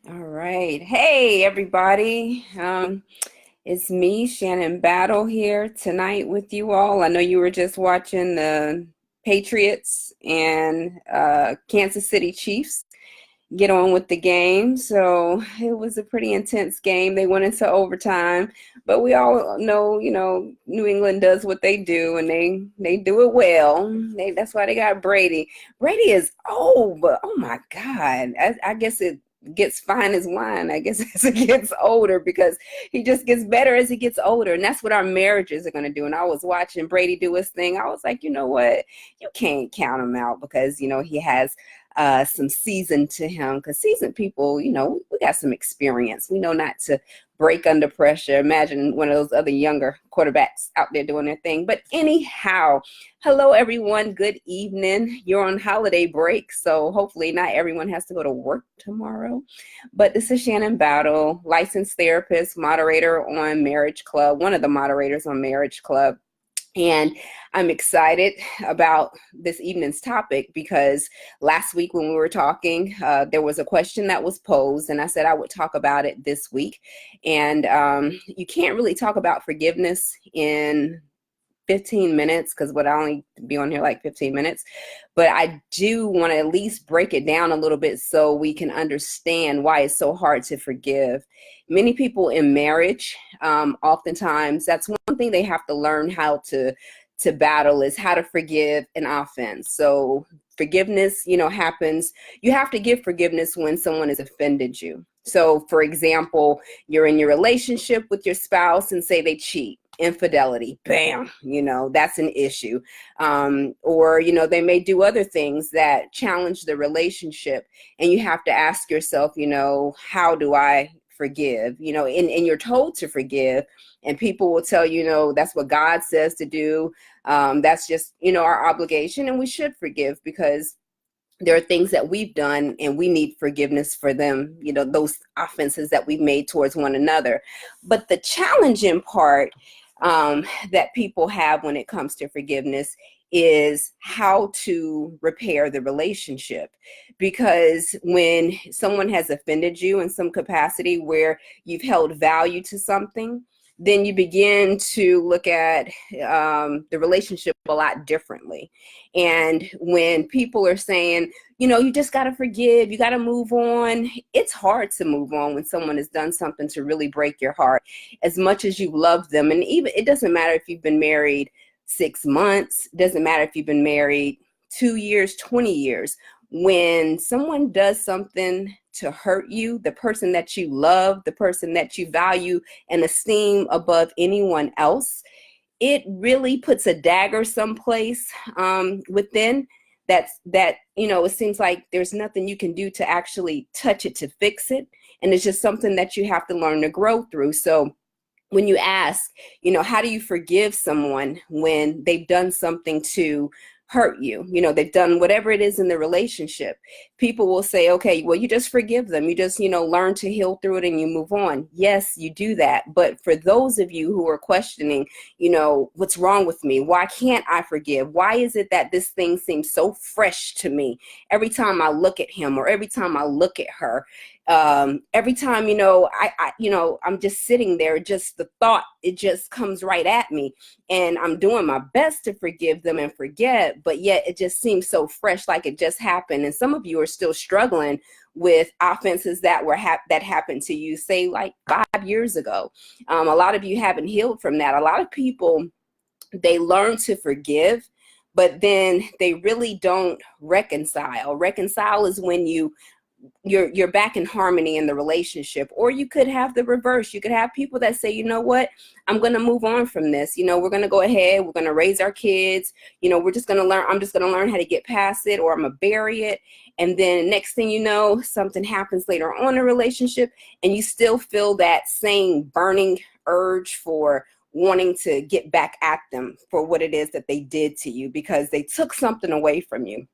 All right. Hey, everybody. It's me, Shannon Battle, here tonight with you all. I know you were just watching the Patriots and Kansas City Chiefs get on with the game. So it was a pretty intense game. They went into overtime, but we all know, New England does what they do, and they do it well. That's why they got Brady. Brady is old, but oh my God, I guess it gets fine as wine, I guess, as it gets older, because he just gets better as he gets older. And that's what our marriages are going to do. And I was watching Brady do his thing. I was like, you know what? You can't count him out because, he has some season to him, because seasoned people, we got some experience. We know not to break under pressure. Imagine one of those other younger quarterbacks out there doing their thing. But anyhow, hello, everyone. Good evening. You're on holiday break, so hopefully not everyone has to go to work tomorrow. But this is Shannon Battle, licensed therapist, moderator on Marriage Club, one of the moderators on Marriage Club. And I'm excited about this evening's topic because last week when we were talking, there was a question that was posed, and I said I would talk about it this week. And you can't really talk about forgiveness in 15 minutes because I only be on here like 15 minutes, but I do want to at least break it down a little bit so we can understand why it's so hard to forgive. Many people in marriage, oftentimes that's one thing they have to learn how to battle, is how to forgive an offense. So forgiveness, happens. You have to give forgiveness when someone has offended you. So for example, you're in your relationship with your spouse and say they cheat. Infidelity, bam, that's an issue. Or they may do other things that challenge the relationship, and you have to ask yourself, how do I forgive? And you're told to forgive, and people will tell you, that's what God says to do. That's just our obligation, and we should forgive because there are things that we've done and we need forgiveness for them, those offenses that we've made towards one another. But the challenging part that people have when it comes to forgiveness is how to repair the relationship. Because when someone has offended you in some capacity where you've held value to something, then you begin to look at the relationship a lot differently. And when people are saying, you just got to forgive, you got to move on, it's hard to move on when someone has done something to really break your heart as much as you love them. And even it doesn't matter if you've been married 6 months, it doesn't matter if you've been married 2 years, 20 years. When someone does something to hurt you, the person that you love, the person that you value and esteem above anyone else, it really puts a dagger someplace within that it seems like there's nothing you can do to actually touch it to fix it. And it's just something that you have to learn to grow through. So when you ask, how do you forgive someone when they've done something to hurt you? They've done whatever it is in the relationship. People will say, okay, well, you just forgive them. You just, learn to heal through it and you move on. Yes, you do that. But for those of you who are questioning, what's wrong with me? Why can't I forgive? Why is it that this thing seems so fresh to me every time I look at him or every time I look at her? Every time, I'm just sitting there, just the thought, it just comes right at me, and I'm doing my best to forgive them and forget, but yet it just seems so fresh, like it just happened. And some of you are still struggling with offenses that that happened to you, say like 5 years ago. A lot of you haven't healed from that. A lot of people, they learn to forgive, but then they really don't reconcile. Reconcile is when you're back in harmony in the relationship. Or you could have the reverse. You could have people that say, you know what, I'm going to move on from this. We're going to go ahead. We're going to raise our kids. We're just going to learn. I'm just going to learn how to get past it, or I'm going to bury it. And then next thing you know, something happens later on in a relationship, and you still feel that same burning urge for wanting to get back at them for what it is that they did to you, because they took something away from you.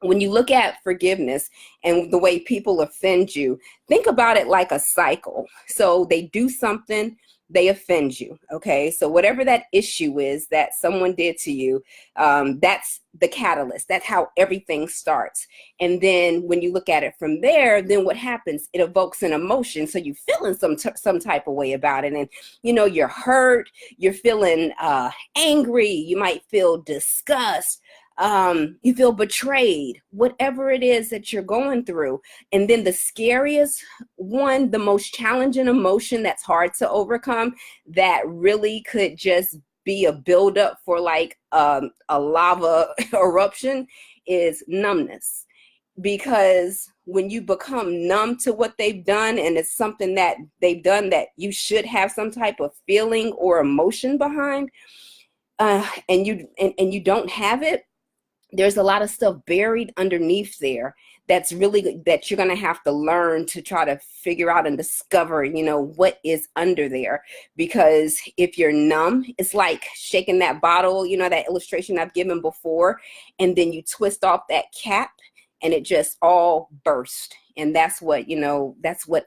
when you look at forgiveness and the way people offend you, think about it like a cycle. So they do something, they offend you. Okay. So whatever that issue is that someone did to you, that's the catalyst. That's how everything starts. And then when you look at it from there, then what happens? It evokes an emotion. So you feeling some type of way about it. And, you're hurt, you're feeling angry, you might feel disgust, you feel betrayed, whatever it is that you're going through. And then the scariest one, the most challenging emotion that's hard to overcome, that really could just be a buildup for like a lava eruption, is numbness. Because when you become numb to what they've done, and it's something that they've done that you should have some type of feeling or emotion behind, and you don't have it, there's a lot of stuff buried underneath there that's really that you're going to have to learn to try to figure out and discover, what is under there. Because if you're numb, it's like shaking that bottle, that illustration I've given before, and then you twist off that cap and it just all burst. And that's what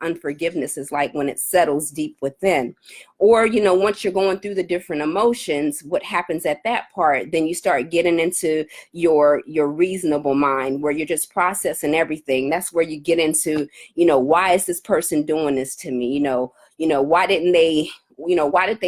unforgiveness is like when it settles deep within. Or, once you're going through the different emotions, what happens at that part, then you start getting into your reasonable mind, where you're just processing everything. That's where you get into, why is this person doing this to me? Why didn't they, why did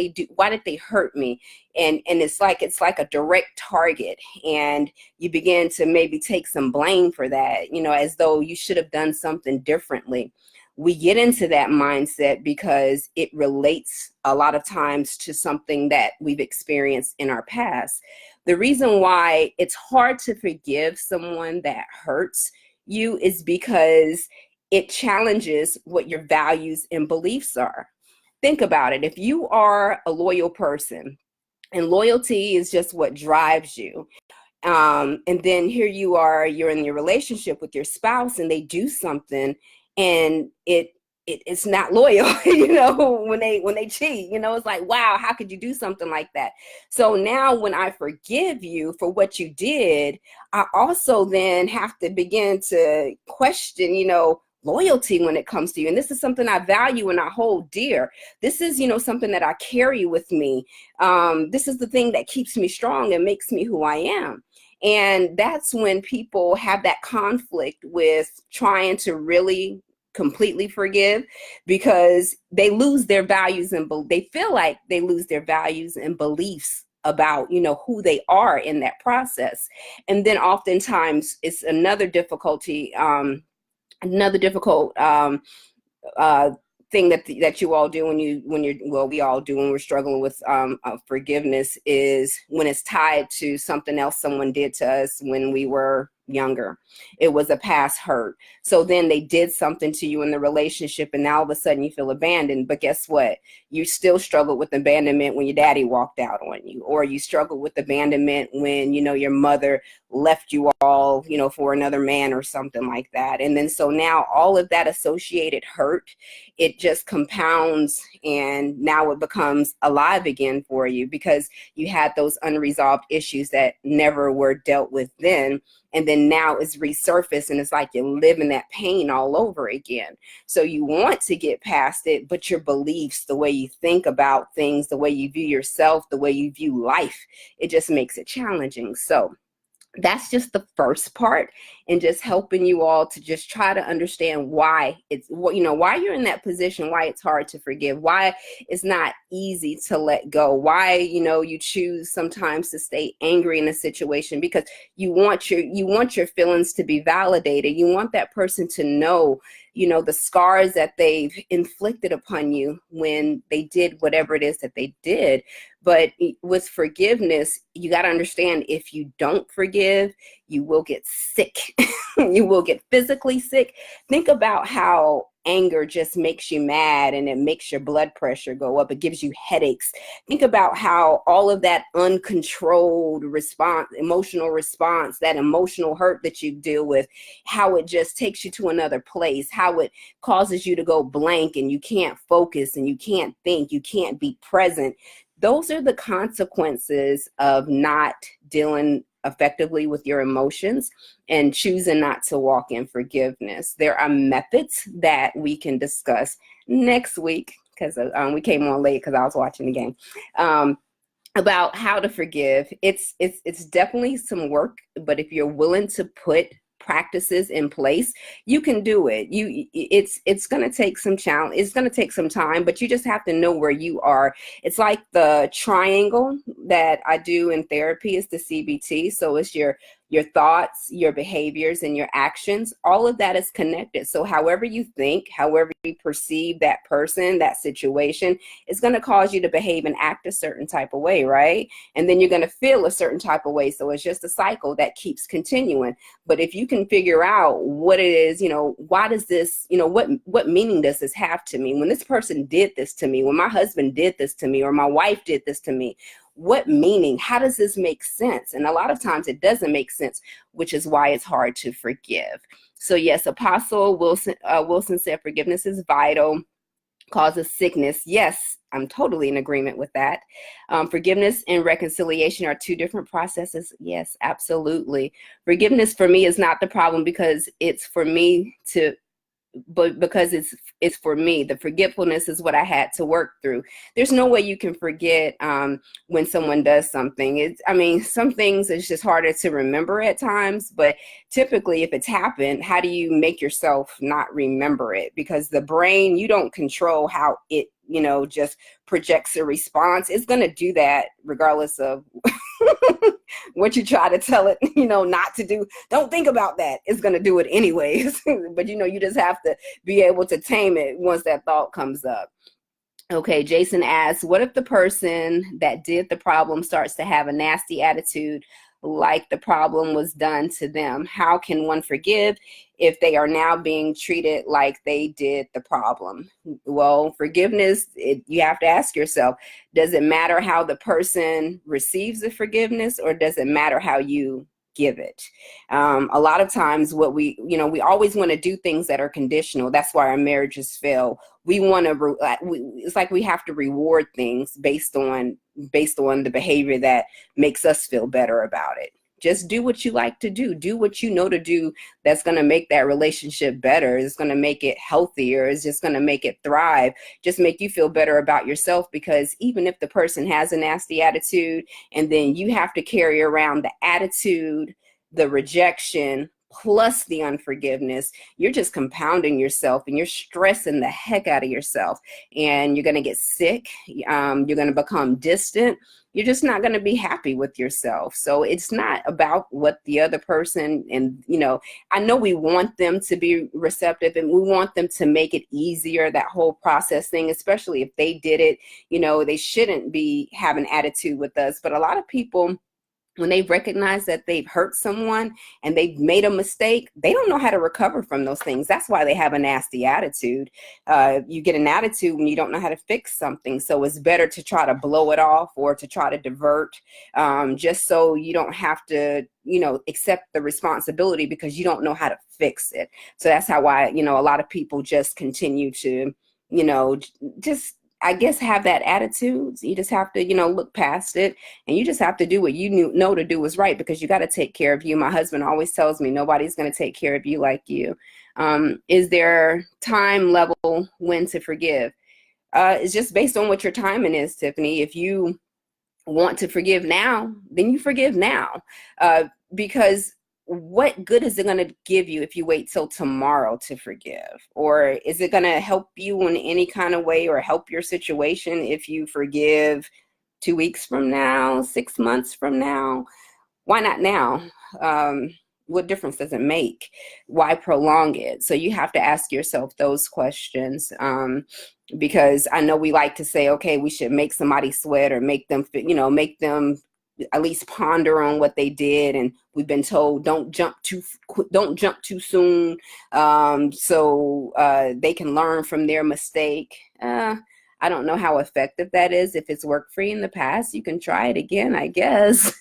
they hurt me? And it's like a direct target, and you begin to maybe take some blame for that, as though you should have done something differently. We get into that mindset because it relates a lot of times to something that we've experienced in our past. The reason why it's hard to forgive someone that hurts you is because it challenges what your values and beliefs are. Think about it. If you are a loyal person, and loyalty is just what drives you, and then here you are, you're in your relationship with your spouse, and they do something, and it's not loyal, when they cheat, it's like, wow, how could you do something like that? So now when I forgive you for what you did, I also then have to begin to question, loyalty when it comes to you. And this is something I value and I hold dear. This is, something that I carry with me. This is the thing that keeps me strong and makes me who I am. And that's when people have that conflict with trying to really completely forgive, because they lose their values and they feel like they lose their values and beliefs about, who they are in that process. And then oftentimes it's another difficulty, another difficult thing that you all do we all do when we're struggling with forgiveness, is when it's tied to something else someone did to us when we were younger. It was a past hurt. So then they did something to you in the relationship, and now all of a sudden you feel abandoned. But guess what? You still struggled with abandonment when your daddy walked out on you, or you struggled with abandonment when, your mother left you all, for another man or something like that. And then so now all of that associated hurt, it just compounds, and now it becomes alive again for you, because you had those unresolved issues that never were dealt with then. And then now it's resurfaced, and it's like you're living that pain all over again. So you want to get past it, but your beliefs, the way you think about things, the way you view yourself, the way you view life, it just makes it challenging. So that's just the first part, and just helping you all to just try to understand why it's why you're in that position, why it's hard to forgive, why it's not easy to let go, why you choose sometimes to stay angry in a situation, because you want your feelings to be validated. You want that person to know the scars that they've inflicted upon you when they did whatever it is that they did. But with forgiveness, you got to understand, if you don't forgive, you will get sick. You will get physically sick. Think about how anger just makes you mad, and it makes your blood pressure go up. It gives you headaches. Think about how all of that uncontrolled response, emotional response, that emotional hurt that you deal with, how it just takes you to another place, how it causes you to go blank, and you can't focus, and you can't think, you can't be present. Those are the consequences of not dealing effectively with your emotions and choosing not to walk in forgiveness. There are methods that we can discuss next week because we came on late because I was watching the game. About how to forgive. It's definitely some work, but if you're willing to put practices in place, you can do it. It's going to take some challenge. It's going to take some time, but you just have to know where you are. It's like the triangle that I do in therapy is the CBT. So it's your thoughts, your behaviors, and your actions. All of that is connected. So however you think, however you perceive that person, that situation, it's going to cause you to behave and act a certain type of way, right? And then you're going to feel a certain type of way. So it's just a cycle that keeps continuing. But if you can figure out what it is, why does this, what meaning does this have to me? When this person did this to me, when my husband did this to me, or my wife did this to me, what meaning? How does this make sense? And a lot of times it doesn't make sense, which is why it's hard to forgive. So yes, Apostle Wilson said forgiveness is vital, causes sickness. Yes, I'm totally in agreement with that. Forgiveness and reconciliation are two different processes. Yes, absolutely. Forgiveness for me is not the problem because it's for me to, but because it's for me. The forgetfulness is what I had to work through. There's no way you can forget when someone does something. Some things it's just harder to remember at times, but typically if it's happened, how do you make yourself not remember it? Because the brain, you don't control how it just projects a response. It's going to do that regardless of what you try to tell it, not to do. Don't think about that. It's going to do it anyways. But, you just have to be able to tame it once that thought comes up. Okay, Jason asks, what if the person that did the problem starts to have a nasty attitude like the problem was done to them? How can one forgive if they are now being treated like they did the problem? Well, forgiveness, you have to ask yourself, does it matter how the person receives the forgiveness, or does it matter how you give it? A lot of times we always want to do things that are conditional. That's why our marriages fail. We want to, it's like we have to reward things based on the behavior that makes us feel better about it. Just do what you like to do. Do what you know to do that's going to make that relationship better. It's going to make it healthier. It's just going to make it thrive. Just make you feel better about yourself, because even if the person has a nasty attitude and then you have to carry around the attitude, the rejection, plus the unforgiveness, you're just compounding yourself and you're stressing the heck out of yourself, and you're going to get sick. You're going to become distant. You're just not going to be happy with yourself. So it's not about what the other person, and I know we want them to be receptive and we want them to make it easier, that whole process thing, especially if they did it, they shouldn't be having attitude with us. But a lot of people, when they recognize that they've hurt someone and they've made a mistake, they don't know how to recover from those things. That's why they have a nasty attitude. You get an attitude when you don't know how to fix something. So it's better to try to blow it off or to try to divert, just so you don't have to, accept the responsibility because you don't know how to fix it. So that's how a lot of people just continue to, just, I guess, have that attitude. You just have to, look past it, and you just have to do what you know to do is right, because you got to take care of you. My husband always tells me nobody's going to take care of you like you. Is there time level when to forgive? It's just based on what your timing is, Tiffany. If you want to forgive now, then you forgive now, because what good is it going to give you if you wait till tomorrow to forgive? Or is it going to help you in any kind of way or help your situation if you forgive 2 weeks from now, 6 months from now? Why not now? What difference does it make? Why prolong it? So you have to ask yourself those questions, because I know we like to say, okay, we should make somebody sweat or make them at least ponder on what they did, and we've been told don't jump too soon, so they can learn from their mistake. I don't know how effective that is. If it's worked for you in the past, you can try it again, I guess.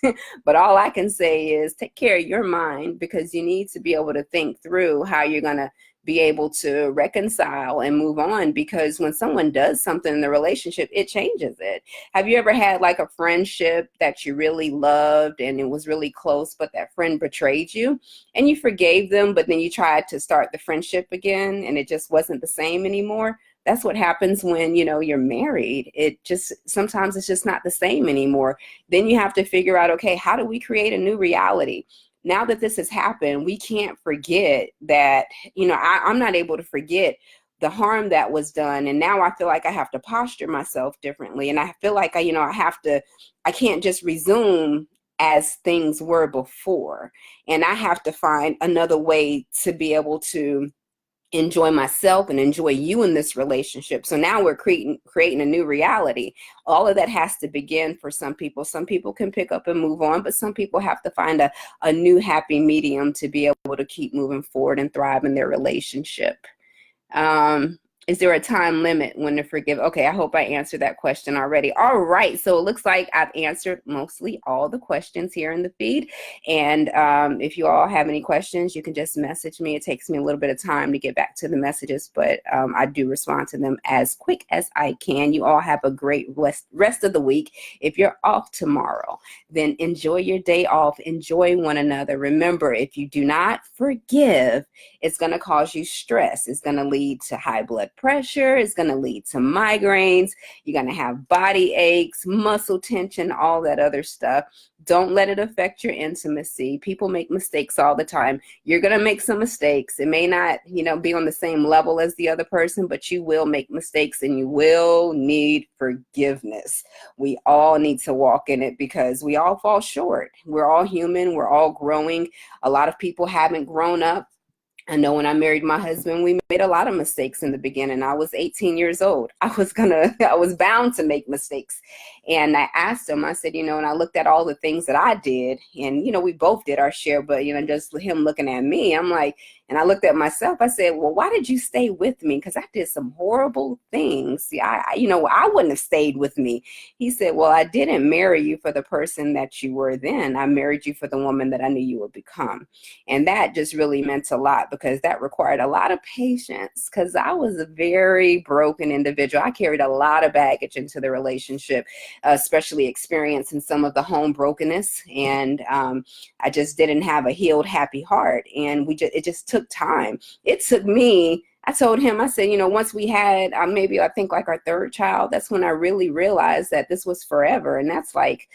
But all I can say is take care of your mind, because you need to be able to think through how you're going to be able to reconcile and move on, because when someone does something in the relationship, it changes it. Have you ever had like a friendship that you really loved and it was really close, but that friend betrayed you and you forgave them, but then you tried to start the friendship again and it just wasn't the same anymore? That's what happens when, you're married. It just, sometimes it's just not the same anymore. Then you have to figure out, okay, how do we create a new reality? Now that this has happened, we can't forget that, I'm not able to forget the harm that was done. And now I feel like I have to posture myself differently. And I feel like I can't just resume as things were before. And I have to find another way to be able to enjoy myself and enjoy you in this relationship. So now we're creating a new reality. All of that has to begin for some people. Some people can pick up and move on, but some people have to find a new happy medium to be able to keep moving forward and thrive in their relationship. Is there a time limit when to forgive? Okay, I hope I answered that question already. All right, so it looks like I've answered mostly all the questions here in the feed. And if you all have any questions, you can just message me. It takes me a little bit of time to get back to the messages, but I do respond to them as quick as I can. You all have a great rest of the week. If you're off tomorrow, then enjoy your day off. Enjoy one another. Remember, if you do not forgive, it's going to cause you stress. It's going to lead to high blood pressure. It's going to lead to migraines. You're going to have body aches, muscle tension, all that other stuff. Don't let it affect your intimacy. People make mistakes all the time. You're going to make some mistakes. It may not, be on the same level as the other person, but you will make mistakes and you will need forgiveness. We all need to walk in it because we all fall short. We're all human. We're all growing. A lot of people haven't grown up. I know when I married my husband, we made a lot of mistakes in the beginning. I was 18 years old. I was bound to make mistakes. And I asked him, I said, and I looked at all the things that I did and, we both did our share, but, just him looking at me, I'm like, and I looked at myself, I said, well, why did you stay with me? Because I did some horrible things. See, I wouldn't have stayed with me. He said, well, I didn't marry you for the person that you were then. I married you for the woman that I knew you would become. And that just really meant a lot because that required a lot of patience because I was a very broken individual. I carried a lot of baggage into the relationship, especially experiencing some of the home brokenness. And I just didn't have a healed, happy heart. And it just took time. It took me, I told him, I said, once we had maybe I think like our third child, that's when I really realized that this was forever. And that's like,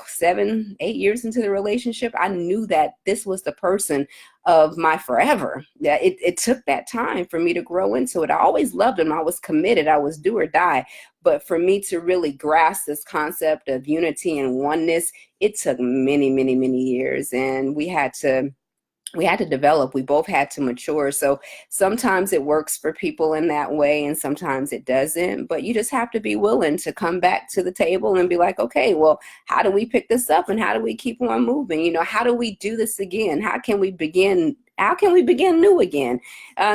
7, 8 years into the relationship, I knew that this was the person of my forever. Yeah, it took that time for me to grow into it. I always loved him. I was committed. I was do or die. But for me to really grasp this concept of unity and oneness, it took many, many, many years. And we had to develop. We both had to mature. So sometimes it works for people in that way and sometimes it doesn't, but you just have to be willing to come back to the table and be like, okay, well, how do we pick this up and how do we keep on moving? How do we do this again? How can we begin new again?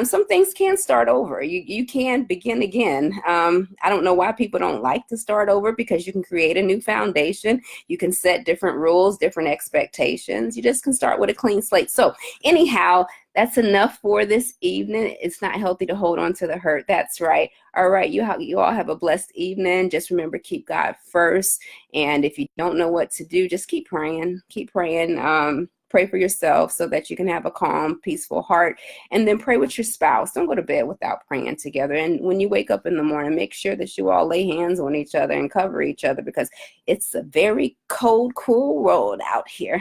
Some things can start over. You can begin again. I don't know why people don't like to start over because you can create a new foundation. You can set different rules, different expectations. You just can start with a clean slate. So anyhow, that's enough for this evening. It's not healthy to hold on to the hurt. That's right. All right. You all have a blessed evening. Just remember, keep God first. And if you don't know what to do, just keep praying. Keep praying. Pray for yourself so that you can have a calm, peaceful heart, and then pray with your spouse. Don't go to bed without praying together. And when you wake up in the morning, make sure that you all lay hands on each other and cover each other because it's a very cold, cruel world out here.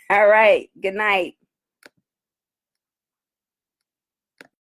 All right. Good night.